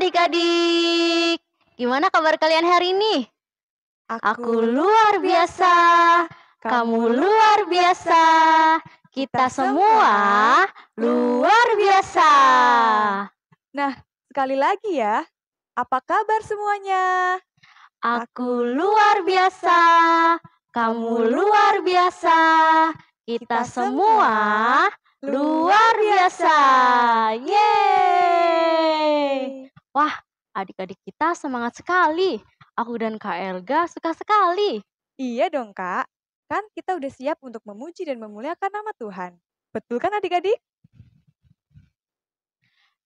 adik-adik. Gimana kabar kalian hari ini? Aku luar biasa, kamu luar biasa, kita semua luar biasa. Nah, sekali lagi ya, apa kabar semuanya? Aku luar biasa, kamu luar biasa, kita semua luar biasa. Yeay! Wah, adik-adik kita semangat sekali. Aku dan Kak Elga suka sekali. Iya dong, Kak. Kan kita udah siap untuk memuji dan memuliakan nama Tuhan. Betul kan adik-adik?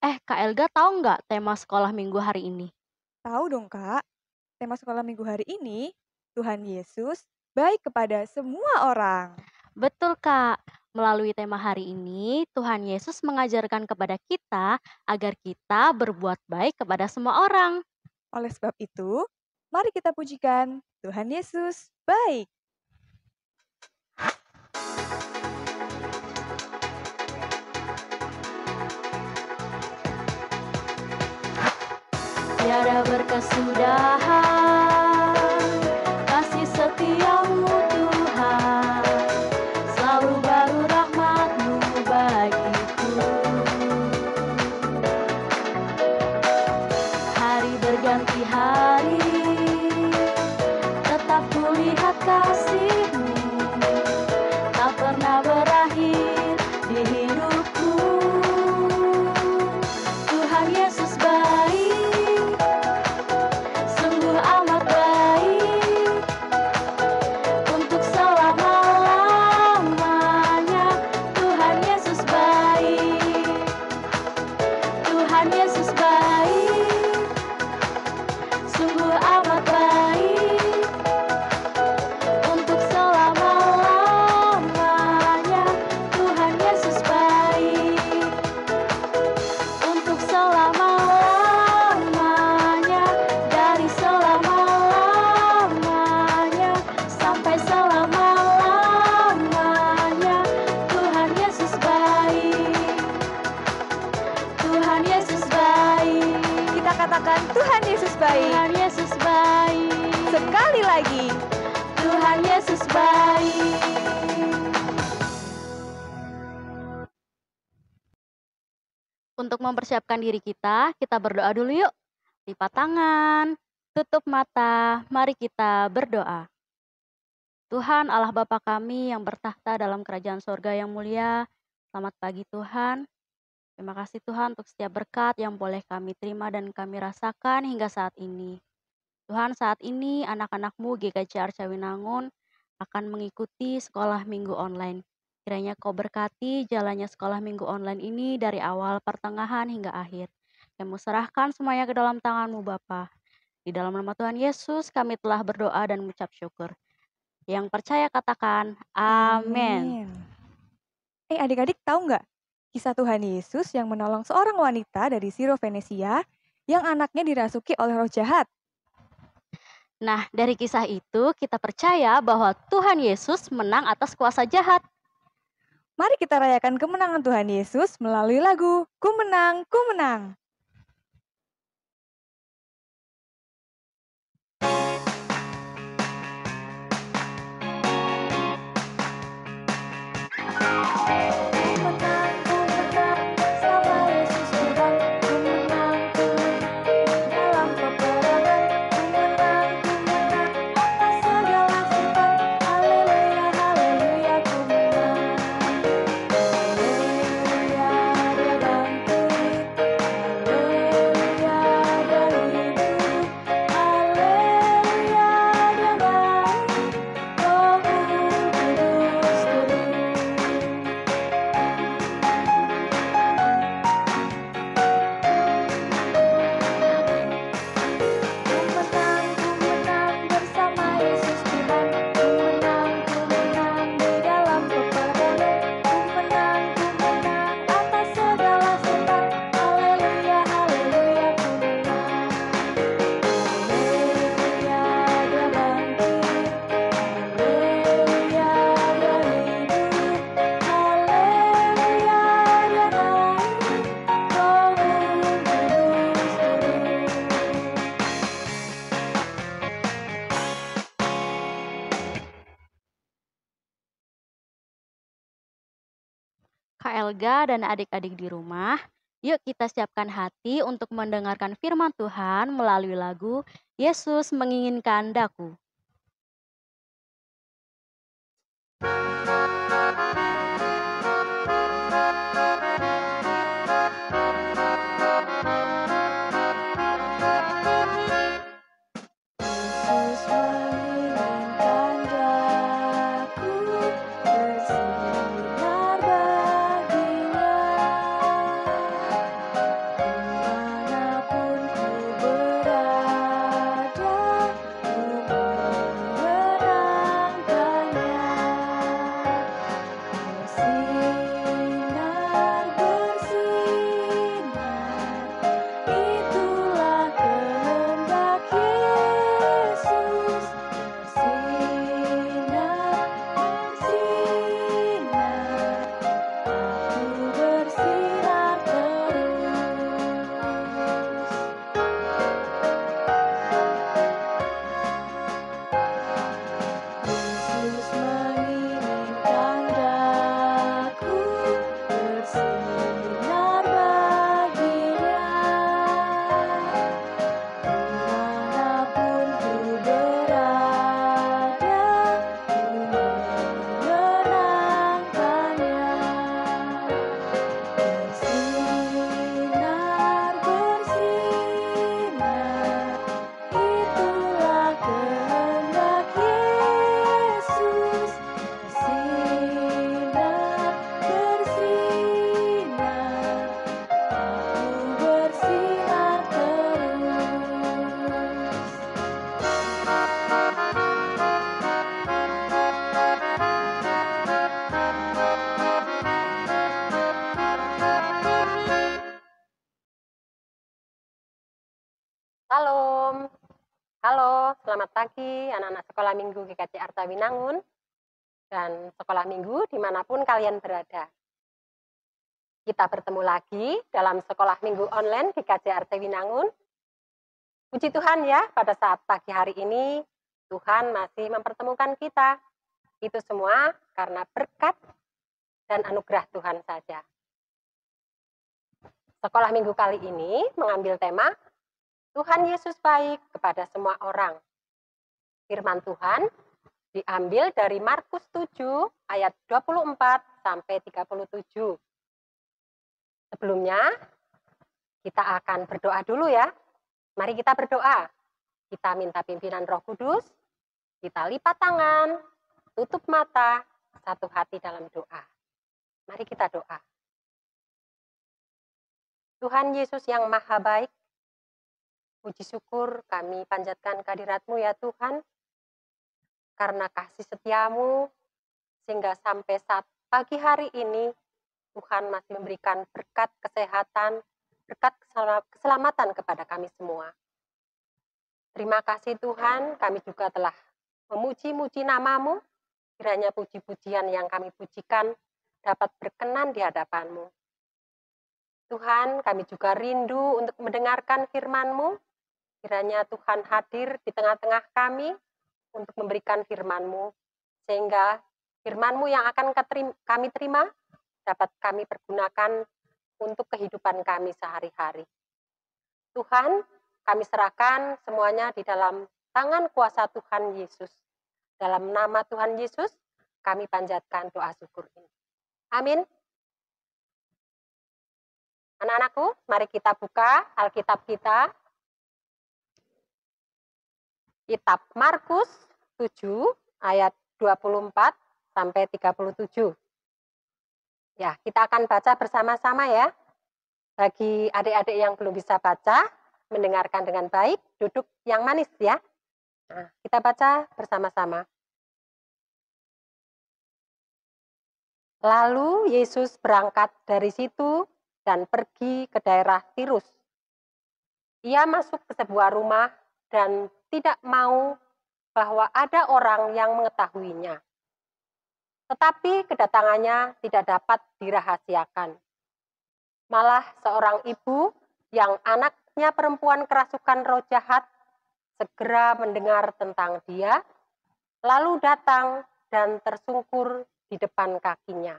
Kak Elga tahu nggak tema sekolah minggu hari ini? Tahu dong, Kak. Tema sekolah minggu hari ini, Tuhan Yesus baik kepada semua orang. Betul, Kak. Melalui tema hari ini, Tuhan Yesus mengajarkan kepada kita agar kita berbuat baik kepada semua orang. Oleh sebab itu, mari kita pujikan Tuhan Yesus baik. Tiada berkesudahan, kasih setiamu Tuhan, selalu baru rahmat-Mu bagiku. Hari berganti hari, tetap kulihat kasih-Mu, tak pernah berakhir di hidupku. Tuhan Yesus baik, sungguh amat baik, untuk selama-lamanya. Tuhan Yesus baik, Tuhan Yesus baik, sungguh amat baik, untuk selama-lamanya. Tuhan Yesus baik, untuk selama-lamanya, dari selama-lamanya sampai selama-lamanya. Tuhan Yesus baik, Tuhan Yesus baik, Kita katakan Tuhan Yesus baik. Tuhan Yesus baik, Sekali lagi. Tuhan Yesus baik. Untuk mempersiapkan diri kita berdoa dulu yuk. Lipat tangan, tutup mata, mari kita berdoa. Tuhan Allah Bapa kami yang bertahta dalam kerajaan sorga yang mulia, selamat pagi Tuhan. Terima kasih Tuhan untuk setiap berkat yang boleh kami terima dan kami rasakan hingga saat ini. Tuhan, saat ini anak-anak-Mu GKJ Arcawinangun akan mengikuti sekolah minggu online. Kiranya Kau berkati jalannya sekolah minggu online ini dari awal, pertengahan, hingga akhir. Kami serahkan semuanya ke dalam tangan-Mu Bapa. Di dalam nama Tuhan Yesus kami telah berdoa dan mengucap syukur. Yang percaya katakan amin. Adik-adik tahu nggak kisah Tuhan Yesus yang menolong seorang wanita dari Siro Venesia yang anaknya dirasuki oleh roh jahat? Nah, dari kisah itu kita percaya bahwa Tuhan Yesus menang atas kuasa jahat. Mari kita rayakan kemenangan Tuhan Yesus melalui lagu Ku Menang, Ku Menang. Helga dan adik-adik di rumah, yuk kita siapkan hati untuk mendengarkan firman Tuhan melalui lagu Yesus Menginginkan Daku. Yesus menginginkan daku bersinar baginya. Dimanapun ku berada, ku menyenangkannya. Bersinar, bersinar, itulah kehendak Yesus. Bersinar, bersinar, aku bersinar terus. Yesus menginginkan daku bersinar baginya. Dimanapun ku berada, ku menyenangkannya. Bersinar, bersinar, itulah kehendak Yesus. Bersinar, bersinar, aku bersinar terus. Salam. Halo, selamat pagi anak-anak sekolah minggu GKJ Arta Winangun dan sekolah minggu dimanapun kalian berada. Kita bertemu lagi dalam sekolah minggu online GKJ Arta Winangun. Puji Tuhan ya, pada saat pagi hari ini Tuhan masih mempertemukan kita. Itu semua karena berkat dan anugerah Tuhan saja. Sekolah minggu kali ini mengambil tema Tuhan Yesus baik kepada semua orang. Firman Tuhan diambil dari Markus 7 ayat 24 sampai 37. Sebelumnya, kita akan berdoa dulu ya. Mari kita berdoa. Kita minta pimpinan Roh Kudus, kita lipat tangan, tutup mata, satu hati dalam doa. Mari kita doa. Tuhan Yesus yang maha baik, puji syukur kami panjatkan kehadirat-Mu ya Tuhan, karena kasih setiamu, sehingga sampai saat pagi hari ini, Tuhan masih memberikan berkat kesehatan, berkat keselamatan kepada kami semua. Terima kasih Tuhan, kami juga telah memuji-muji nama-Mu, kiranya puji-pujian yang kami pujikan dapat berkenan di hadapan-Mu. Tuhan, kami juga rindu untuk mendengarkan firman-Mu, kiranya Tuhan hadir di tengah-tengah kami untuk memberikan firman-Mu, sehingga firman-Mu yang akan kami terima dapat kami pergunakan untuk kehidupan kami sehari-hari. Tuhan, kami serahkan semuanya di dalam tangan kuasa Tuhan Yesus. Dalam nama Tuhan Yesus, kami panjatkan doa syukur ini. Amin. Anak-anakku, mari kita buka Alkitab kita. Kitab Markus 7 ayat 24 sampai 37. Ya, kita akan baca bersama-sama ya. Bagi adik-adik yang belum bisa baca, mendengarkan dengan baik, duduk yang manis ya. Nah, kita baca bersama-sama. Lalu Yesus berangkat dari situ dan pergi ke daerah Tirus. Ia masuk ke sebuah rumah dan tidak mau bahwa ada orang yang mengetahuinya. Tetapi kedatangannya tidak dapat dirahasiakan. Malah seorang ibu yang anaknya perempuan kerasukan roh jahat segera mendengar tentang dia, lalu datang dan tersungkur di depan kakinya.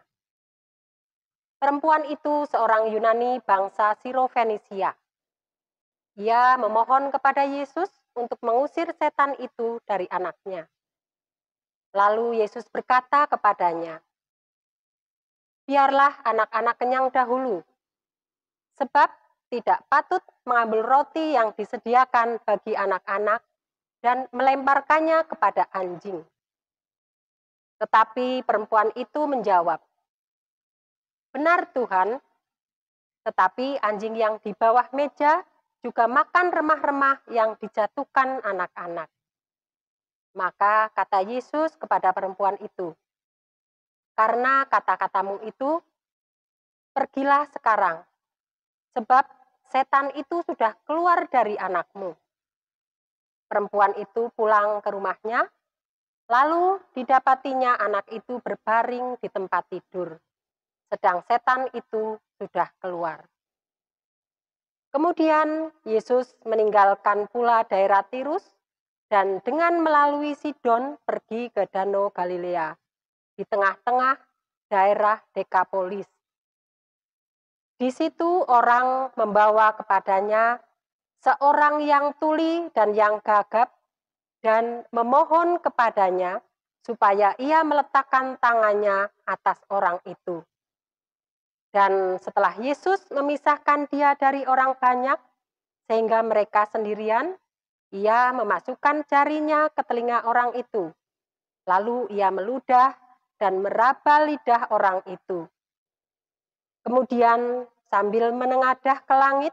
Perempuan itu seorang Yunani bangsa Sirofenisia. Ia memohon kepada Yesus untuk mengusir setan itu dari anaknya. Lalu Yesus berkata kepadanya, "Biarlah anak-anak kenyang dahulu, sebab tidak patut mengambil roti yang disediakan bagi anak-anak dan melemparkannya kepada anjing." Tetapi perempuan itu menjawab, "Benar Tuhan, tetapi anjing yang di bawah meja juga makan remah-remah yang dijatuhkan anak-anak." Maka kata Yesus kepada perempuan itu, "Karena kata-katamu itu, pergilah sekarang, sebab setan itu sudah keluar dari anakmu." Perempuan itu pulang ke rumahnya, lalu didapatinya anak itu berbaring di tempat tidur, sedang setan itu sudah keluar. Kemudian Yesus meninggalkan pula daerah Tirus dan dengan melalui Sidon pergi ke Danau Galilea di tengah-tengah daerah Dekapolis. Di situ orang membawa kepadanya seorang yang tuli dan yang gagap dan memohon kepadanya supaya ia meletakkan tangannya atas orang itu. Dan setelah Yesus memisahkan dia dari orang banyak, sehingga mereka sendirian, ia memasukkan jarinya ke telinga orang itu. Lalu ia meludah dan meraba lidah orang itu. Kemudian sambil menengadah ke langit,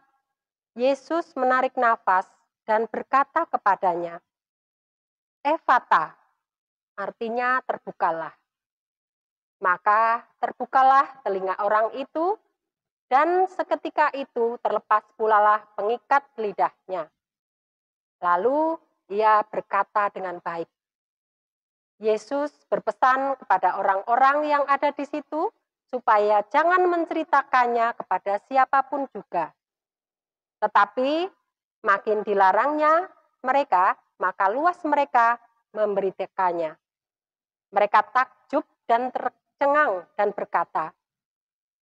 Yesus menarik nafas dan berkata kepadanya, "Efata," artinya terbukalah. Maka terbukalah telinga orang itu, dan seketika itu terlepas pulalah pengikat lidahnya. Lalu ia berkata dengan baik. Yesus berpesan kepada orang-orang yang ada di situ supaya jangan menceritakannya kepada siapapun juga. Tetapi makin dilarangnya mereka, maka luas mereka memberitakannya. Mereka takjub dan tercengang dan berkata,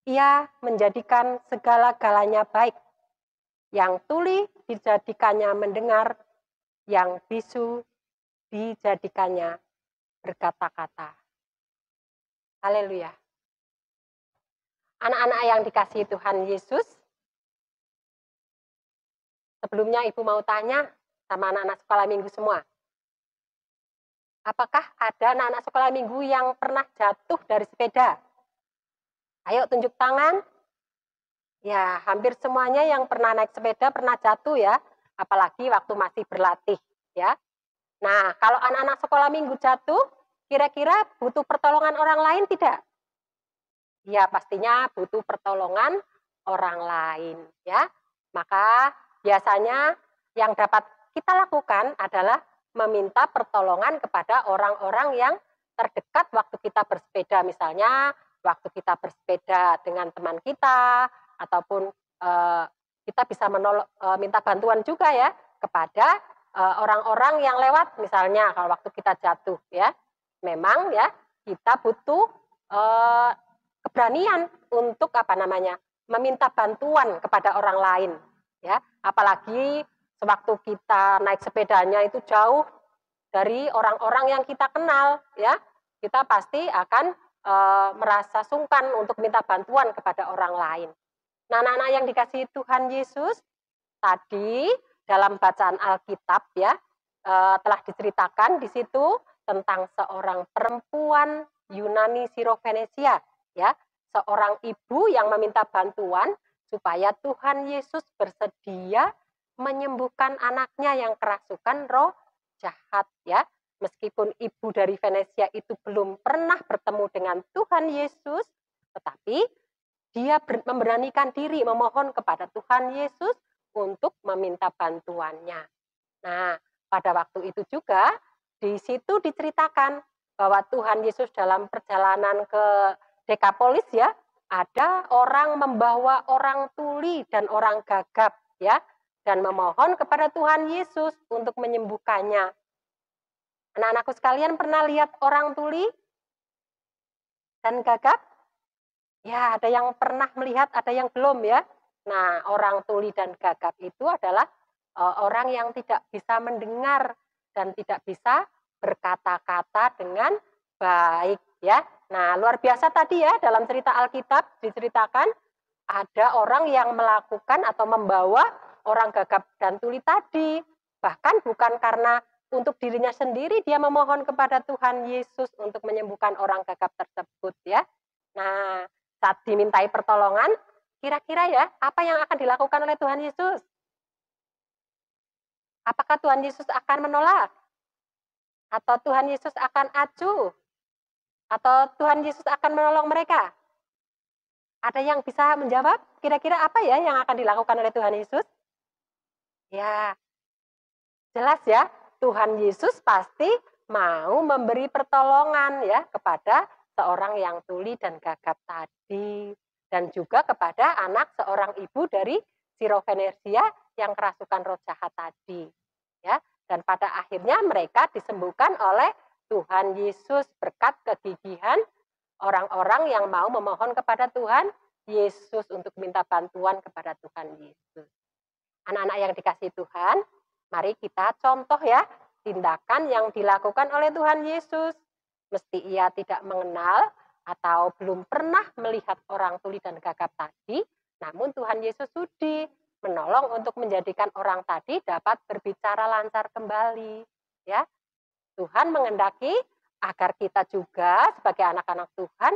"Ia menjadikan segala-galanya baik. Yang tuli dijadikannya mendengar, yang bisu dijadikannya berkata-kata." Haleluya. Anak-anak yang dikasihi Tuhan Yesus, sebelumnya Ibu mau tanya sama anak-anak sekolah minggu semua. Apakah ada anak-anak sekolah minggu yang pernah jatuh dari sepeda? Ayo tunjuk tangan. Ya, hampir semuanya yang pernah naik sepeda pernah jatuh ya, apalagi waktu masih berlatih ya. Nah, kalau anak-anak sekolah minggu jatuh, kira-kira butuh pertolongan orang lain tidak? Ya, pastinya butuh pertolongan orang lain ya. Maka biasanya yang dapat kita lakukan adalah meminta pertolongan kepada orang-orang yang terdekat waktu kita bersepeda. Misalnya waktu kita bersepeda dengan teman kita, ataupun kita bisa minta bantuan juga ya kepada orang-orang yang lewat, misalnya kalau waktu kita jatuh ya. Memang ya kita butuh keberanian untuk meminta bantuan kepada orang lain ya. Apalagi sewaktu kita naik sepedanya itu jauh dari orang-orang yang kita kenal ya. Kita pasti akan merasa sungkan untuk minta bantuan kepada orang lain. Nah, anak-anak yang dikasihi Tuhan Yesus, tadi dalam bacaan Alkitab ya, telah diceritakan di situ tentang seorang perempuan Yunani Sirofenisia ya, seorang ibu yang meminta bantuan supaya Tuhan Yesus bersedia menyembuhkan anaknya yang kerasukan roh jahat ya. Meskipun ibu dari Venesia itu belum pernah bertemu dengan Tuhan Yesus, tetapi dia memberanikan diri memohon kepada Tuhan Yesus untuk meminta bantuannya. Nah, pada waktu itu juga di situ diceritakan bahwa Tuhan Yesus dalam perjalanan ke Dekapolis ya, ada orang membawa orang tuli dan orang gagap ya, dan memohon kepada Tuhan Yesus untuk menyembuhkannya. Anak-anakku sekalian pernah lihat orang tuli dan gagap? Ya, ada yang pernah melihat, ada yang belum ya. Nah, orang tuli dan gagap itu adalah orang yang tidak bisa mendengar dan tidak bisa berkata-kata dengan baik ya. Nah, luar biasa tadi ya dalam cerita Alkitab diceritakan ada orang yang melakukan atau membawa orang gagap dan tuli tadi. Bahkan bukan karena untuk dirinya sendiri dia memohon kepada Tuhan Yesus untuk menyembuhkan orang gagap tersebut ya. Nah, saat dimintai pertolongan, kira-kira ya, apa yang akan dilakukan oleh Tuhan Yesus? Apakah Tuhan Yesus akan menolak? Atau Tuhan Yesus akan acuh? Atau Tuhan Yesus akan menolong mereka? Ada yang bisa menjawab? Kira-kira apa ya yang akan dilakukan oleh Tuhan Yesus? Ya, jelas ya, Tuhan Yesus pasti mau memberi pertolongan ya kepada seorang yang tuli dan gagap tadi. Dan juga kepada anak seorang ibu dari Sirofenesia yang kerasukan roh jahat tadi. Ya, dan pada akhirnya mereka disembuhkan oleh Tuhan Yesus berkat kegigihan orang-orang yang mau memohon kepada Tuhan Yesus untuk minta bantuan kepada Tuhan Yesus. Anak-anak yang dikasihi Tuhan, mari kita contoh ya tindakan yang dilakukan oleh Tuhan Yesus. Mesti ia tidak mengenal atau belum pernah melihat orang tuli dan gagap tadi, namun Tuhan Yesus sudi menolong untuk menjadikan orang tadi dapat berbicara lancar kembali. Ya, Tuhan mengendaki agar kita juga sebagai anak-anak Tuhan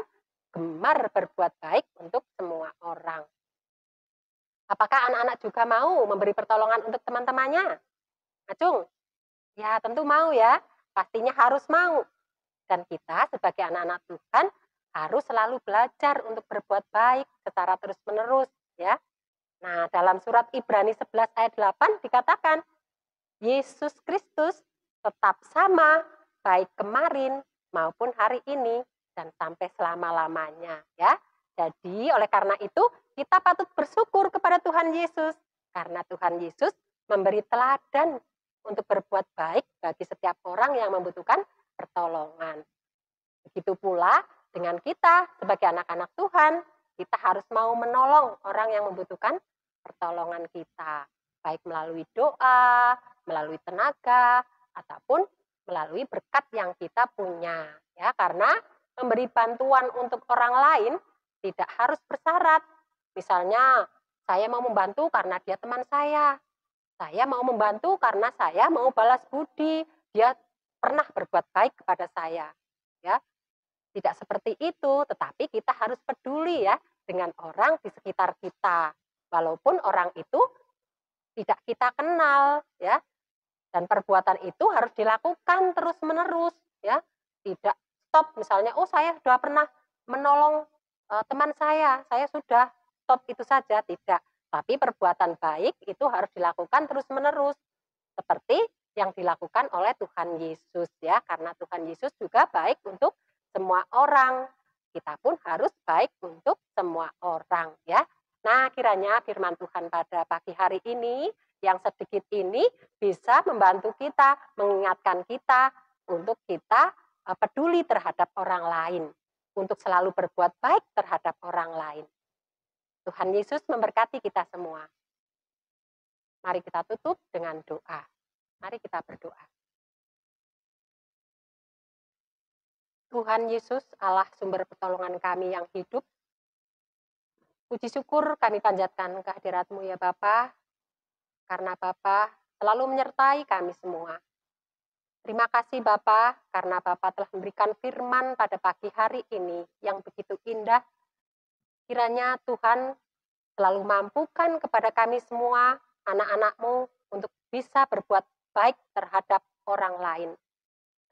gemar berbuat baik untuk semua orang. Apakah anak-anak juga mau memberi pertolongan untuk teman-temannya? Acung? Ya tentu mau ya, pastinya harus mau. Dan kita sebagai anak-anak Tuhan harus selalu belajar untuk berbuat baik secara terus-menerus ya. Nah, dalam surat Ibrani 11 ayat 8 dikatakan, Yesus Kristus tetap sama baik kemarin maupun hari ini dan sampai selama-lamanya ya. Jadi oleh karena itu kita patut bersyukur kepada Tuhan Yesus karena Tuhan Yesus memberi teladan untuk berbuat baik bagi setiap orang yang membutuhkan pertolongan. Begitu pula dengan kita sebagai anak-anak Tuhan, kita harus mau menolong orang yang membutuhkan pertolongan kita, baik melalui doa, melalui tenaga, ataupun melalui berkat yang kita punya. Ya, karena memberi bantuan untuk orang lain tidak harus bersyarat. Misalnya, saya mau membantu karena dia teman saya mau membantu karena saya mau balas budi, dia pernah berbuat baik kepada saya. Ya, tidak seperti itu, tetapi kita harus peduli ya dengan orang di sekitar kita. Walaupun orang itu tidak kita kenal ya. Dan perbuatan itu harus dilakukan terus-menerus ya. Tidak stop misalnya, oh saya sudah pernah menolong teman saya sudah stop itu saja, tidak. Tapi perbuatan baik itu harus dilakukan terus-menerus. Seperti yang dilakukan oleh Tuhan Yesus ya, karena Tuhan Yesus juga baik untuk semua orang. Kita pun harus baik untuk semua orang ya. Nah, kiranya firman Tuhan pada pagi hari ini yang sedikit ini bisa membantu kita, mengingatkan kita untuk kita peduli terhadap orang lain, untuk selalu berbuat baik terhadap orang lain. Tuhan Yesus memberkati kita semua. Mari kita tutup dengan doa. Mari kita berdoa. Tuhan Yesus, Allah sumber pertolongan kami yang hidup, puji syukur kami panjatkan kehadirat-Mu ya Bapa, karena Bapa selalu menyertai kami semua. Terima kasih Bapa, karena Bapa telah memberikan firman pada pagi hari ini yang begitu indah. Kiranya Tuhan selalu mampukan kepada kami semua, anak-anak-Mu, untuk bisa berbuat baik terhadap orang lain.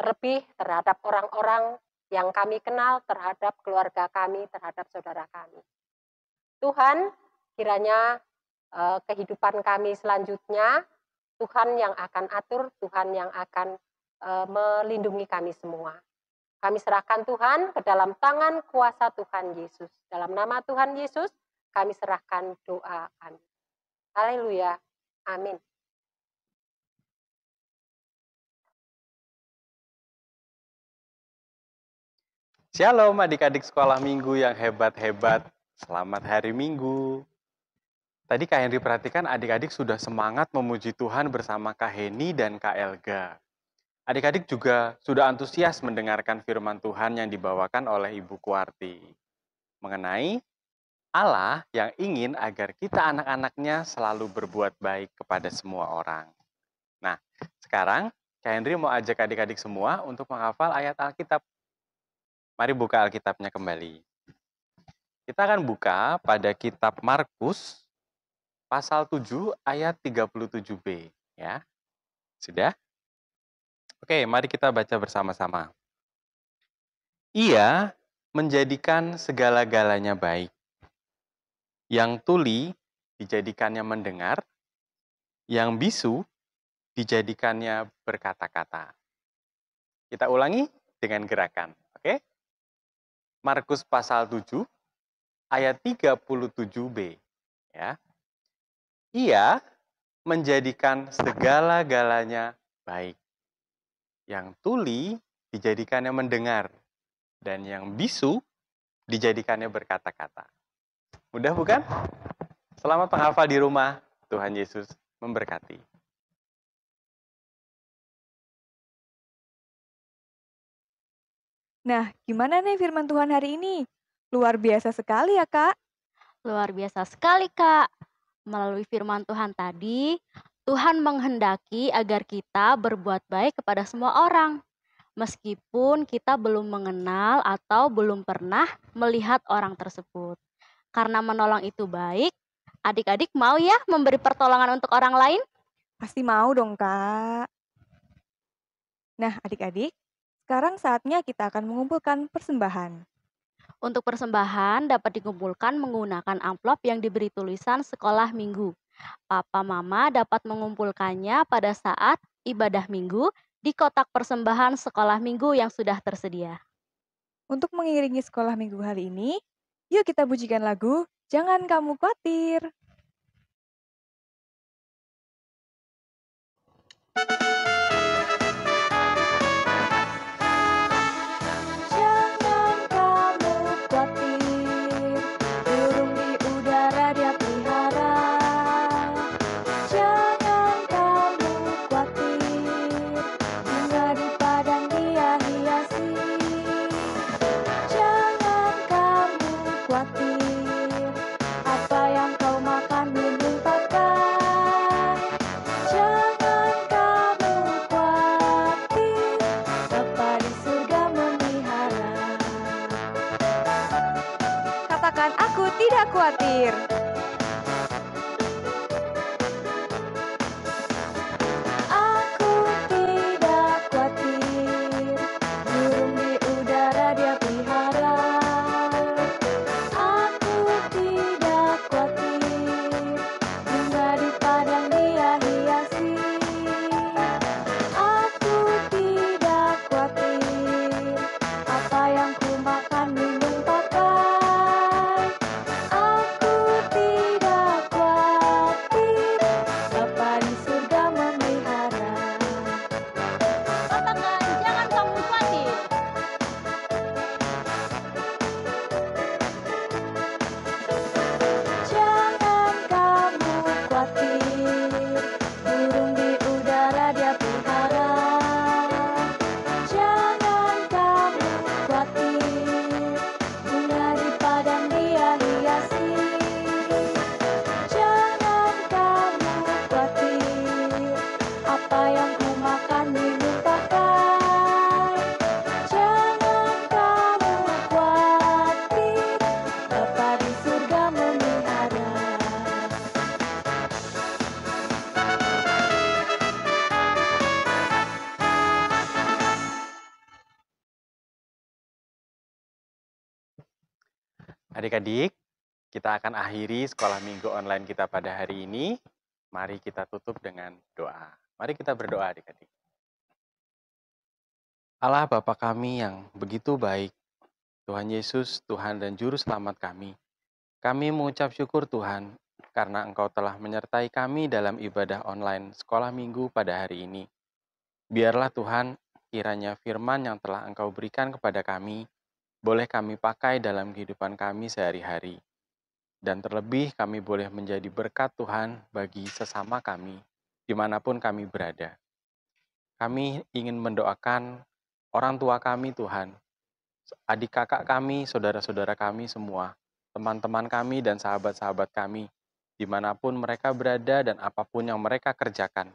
Terlebih terhadap orang-orang yang kami kenal, terhadap keluarga kami, terhadap saudara kami. Tuhan, kiranya kehidupan kami selanjutnya, Tuhan yang akan atur, Tuhan yang akan melindungi kami semua. Kami serahkan Tuhan ke dalam tangan kuasa Tuhan Yesus. Dalam nama Tuhan Yesus, kami serahkan doa kami. Haleluya. Amin. Shalom adik-adik sekolah minggu yang hebat-hebat. Selamat hari Minggu. Tadi Kak Henry perhatikan adik-adik sudah semangat memuji Tuhan bersama Kak Heni dan Kak Elga. Adik-adik juga sudah antusias mendengarkan firman Tuhan yang dibawakan oleh Ibu Kuarti. Mengenai Allah yang ingin agar kita anak-anaknya selalu berbuat baik kepada semua orang. Nah, sekarang Kak Henry mau ajak adik-adik semua untuk menghafal ayat Alkitab. Mari buka Alkitabnya kembali. Kita akan buka pada kitab Markus pasal 7 ayat 37b. Ya, sudah? Oke, mari kita baca bersama-sama. Ia menjadikan segala-galanya baik. Yang tuli dijadikannya mendengar, yang bisu dijadikannya berkata-kata. Kita ulangi dengan gerakan, oke? Markus pasal 7 ayat 37b. Ya. Ia menjadikan segala-galanya baik. Yang tuli dijadikannya mendengar, dan yang bisu dijadikannya berkata-kata. Mudah bukan? Selamat menghafal di rumah. Tuhan Yesus memberkati. Nah, gimana nih firman Tuhan hari ini? Luar biasa sekali ya, Kak. Luar biasa sekali, Kak. Melalui firman Tuhan tadi, Tuhan menghendaki agar kita berbuat baik kepada semua orang. Meskipun kita belum mengenal atau belum pernah melihat orang tersebut. Karena menolong itu baik, adik-adik mau ya memberi pertolongan untuk orang lain? Pasti mau dong, Kak. Nah, adik-adik, sekarang saatnya kita akan mengumpulkan persembahan. Untuk persembahan dapat dikumpulkan menggunakan amplop yang diberi tulisan sekolah minggu. Papa Mama dapat mengumpulkannya pada saat ibadah minggu di kotak persembahan sekolah minggu yang sudah tersedia. Untuk mengiringi sekolah minggu hari ini, yuk kita pujikan lagu Jangan Kamu Khawatir. Jangan kamu khawatir, burung di udara dia pelihara. Jangan kamu khawatir, bunga di padang dia hiasi. Jangan kamu khawatir, apa yang kau makan minum pakai. Jangan kamu khawatir, Bapa di surga memelihara. Katakan aku tidak khawatir. Aku tidak khawatir, burung di udara dia pelihara. Aku tidak khawatir, bunga di padang dia hiasi. Aku tidak khawatir, apa yang ku makan minum pakai. Aku tidak khawatir, Bapa di surga memelihara. Katakan, jangan kamu khawatir. Jangan kamu khawatir, burung di udara dia pelihara. Jangan kamu khawatir, bunga di padang dia hiasi. Jangan kamu khawatir, apa yang ku makan minum pakai. Jangan kamu khawatir, Bapa di surga memelihara. Adik-adik, kita akan akhiri sekolah minggu online kita pada hari ini. Mari kita tutup dengan doa. Mari kita berdoa adik-adik. Allah Bapa kami yang begitu baik, Tuhan Yesus, Tuhan dan Juru Selamat kami. Kami mengucap syukur Tuhan, karena Engkau telah menyertai kami dalam ibadah online sekolah minggu pada hari ini. Biarlah Tuhan, kiranya firman yang telah Engkau berikan kepada kami boleh kami pakai dalam kehidupan kami sehari-hari. Dan terlebih kami boleh menjadi berkat Tuhan bagi sesama kami, dimanapun kami berada. Kami ingin mendoakan orang tua kami Tuhan, adik kakak kami, saudara-saudara kami semua, teman-teman kami dan sahabat-sahabat kami, dimanapun mereka berada dan apapun yang mereka kerjakan.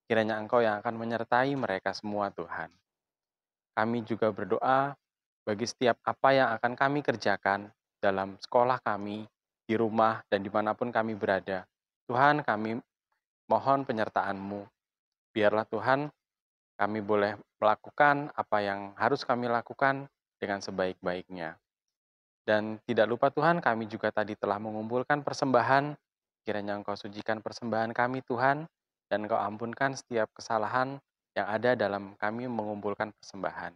Kiranya Engkau yang akan menyertai mereka semua Tuhan. Kami juga berdoa bagi setiap apa yang akan kami kerjakan dalam sekolah kami, di rumah, dan dimanapun kami berada. Tuhan, kami mohon penyertaan-Mu. Biarlah Tuhan, kami boleh melakukan apa yang harus kami lakukan dengan sebaik-baiknya. Dan tidak lupa Tuhan, kami juga tadi telah mengumpulkan persembahan. Kiranya Engkau sucikan persembahan kami Tuhan, dan Engkau ampunkan setiap kesalahan yang ada dalam kami mengumpulkan persembahan.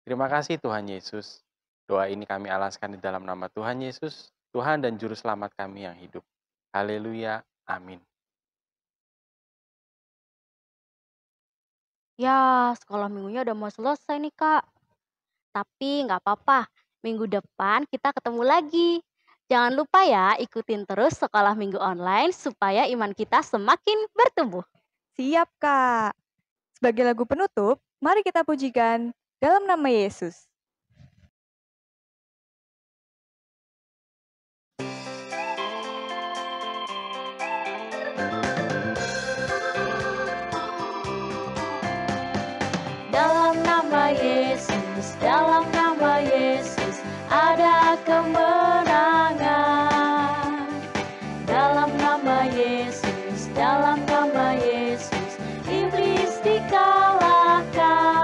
Terima kasih Tuhan Yesus. Doa ini kami alaskan di dalam nama Tuhan Yesus, Tuhan dan Juru Selamat kami yang hidup. Haleluya. Amin. Ya, sekolah minggunya udah mau selesai nih, Kak. Tapi nggak apa-apa, minggu depan kita ketemu lagi. Jangan lupa ya, ikutin terus sekolah minggu online supaya iman kita semakin bertumbuh. Siap, Kak. Sebagai lagu penutup, mari kita pujikan dalam nama Yesus. Dalam nama Yesus, ada kemenangan. Dalam nama Yesus, iblis dikalahkan.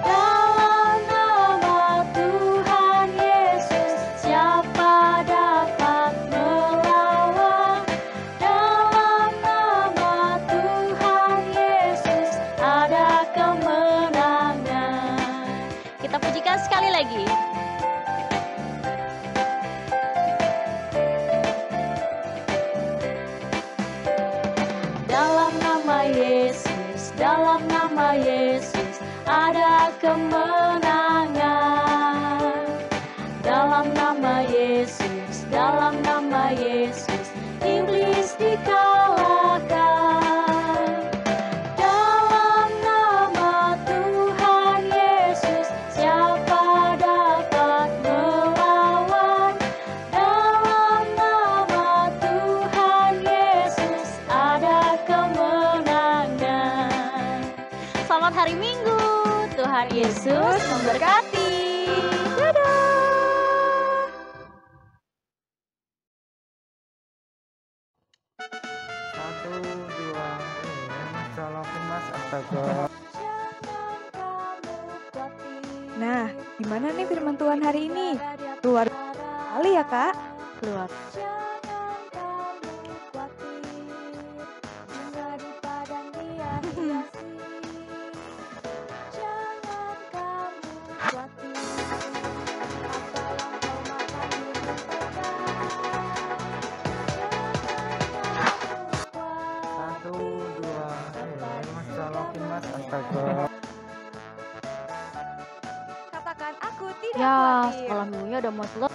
Dalam nama Tuhan Yesus, siapa dapat melawan? Dalam nama Tuhan Yesus, ada kemenangan. Kita pujikan sekali lagi. Dalam nama Yesus, ada kemenangan. Dalam nama Yesus, iblis dikalahkan. Dalam nama Tuhan Yesus, siapa dapat melawan? Dalam nama Tuhan Yesus, ada kemenangan. Selamat hari Minggu, Tuhan Yesus memberkati. Dadah. Satu, dua, colokin mas, astaga. Nah, gimana nih firman Tuhan hari ini? Luar sekali ya, Kak? Keluar. Satu, dua, mas, colokin mas, astaga. Katakan aku tidak Ya, khawatir. sekolah minggunya udah mau selesai.